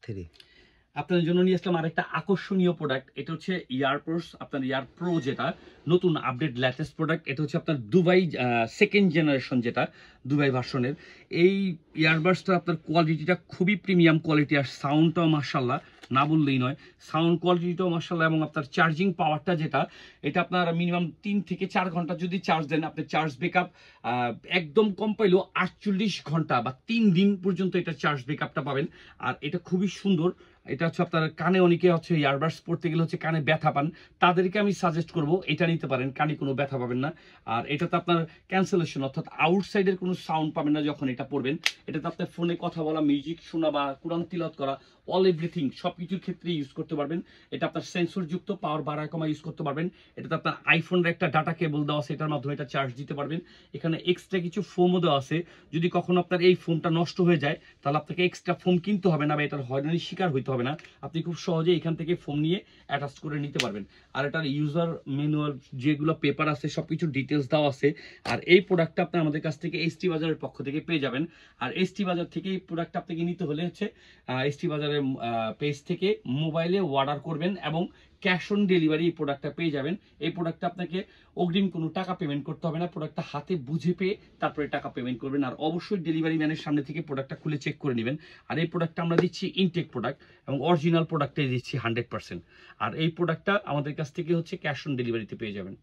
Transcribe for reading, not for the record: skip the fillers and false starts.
3 আপনাদের জন্য নিয়ে আসলাম আরেকটা আকর্ষণীয় প্রোডাক্ট। এটা হচ্ছে ইয়ারপোর্টস, আপনার ইয়ার প্রো, যেটা নতুন আপডেট লেটেস্ট প্রোডাক্ট। এটা হচ্ছে আপনার দুবাই সেকেন্ড জেনারেশন, যেটা দুবাই ভার্সনের। এই ইয়ারবাডসটা আপনার কোয়ালিটিটা খুবই প্রিমিয়াম কোয়ালিটি, আর সাউন্ডটাও মাশাআল্লাহ না বললেই নয়। সাউন্ড কোয়ালিটিটাও মাশাআল্লাহ, এবং আপনার চার্জিং পাওয়ারটা যেটা, এটা আপনার মিনিমাম 3 থেকে 4 ঘন্টা যদি চার্জ দেন, আপনার চার্জ ব্যাকআপ একদম কম পাইলেও 48 ঘন্টা বা 3 দিন পর্যন্ত এটা চার্জ ব্যাকআপটা পাবেন। আর এটা খুবই সুন্দর। এটা হচ্ছে আপনার কানে, অনেকে হচ্ছে ইয়ারবাডস পড়তে গেলে হচ্ছে কানে ব্যথা পান, তাদেরকে আমি সাজেস্ট করব এটা নিতে পারেন, কানে কোনো ব্যথা পাবেন না। আর এটাতে আপনার ক্যান্সেলেশন, অর্থাৎ আউটসাইডের কোনো সাউন্ড পাবেন না যখন এটা পড়বেন। এটাতে আপনার ফোনে কথা বলা, মিউজিক শোনা বা কোরআন তিলাওয়াত করা, অল এভরিথিং সবকিছুর ক্ষেত্রে ইউজ করতে পারবেন। এটা আপনার সেন্সর যুক্ত, পাওয়ার বাড়ায় কমা ইউজ করতে পারবেন। এটাতে আপনার আইফোনের একটা ডাটা কেবল দেওয়া আছে, এটার মাধ্যমে এটা চার্জ দিতে পারবেন। এখানে এক্সট্রা কিছু ফোমও দেওয়া আছে, যদি কখনো আপনার এই ফোনটা নষ্ট হয়ে যায় তাহলে আপনাকে এক্সট্রা ফোম কিনতে হবে না বা এটার হয়রানির শিকার হইতে হবে না। আপনি খুব সহজে এখান থেকে ফোম নিয়ে অ্যাটাচ করে নিতে পারবেন। আর এটার ইউজার ম্যানুয়াল যেগুলো পেপার আছে সবকিছু ডিটেলস দেওয়া আছে। আর এই প্রোডাক্টটা আপনি আমাদের কাছ থেকে এসটি বাজারের পক্ষ থেকে পেয়ে যাবেন। আর এসটি বাজার থেকে এই প্রোডাক্টটা আপনাকে নিতে হলে হচ্ছে এসটি বাজারের পেজ থেকে মোবাইলে অর্ডার করবেন এবং ক্যাশ অন ডেলিভারি এই প্রোডাক্টটা পেয়ে যাবেন। এই প্রোডাক্টটা আপনাকে অগ্রিম কোনো টাকা পেমেন্ট করতে হবে না, প্রোডাক্টটা হাতে বুঝে পেয়ে তারপরে টাকা পেমেন্ট করবেন। আর অবশ্যই ডেলিভারি ম্যানের সামনে থেকে প্রোডাক্টটা খুলে চেক করে নেবেন। আর এই প্রোডাক্টটা আমরা দিচ্ছি ইনটেক প্রোডাক্ট, এবং অরিজিনাল প্রোডাক্টটাই দিচ্ছি 100%। আর এই প্রোডাক্টটা আমাদের কাছ থেকে হচ্ছে ক্যাশ অন ডেলিভারিতে পেয়ে যাবেন।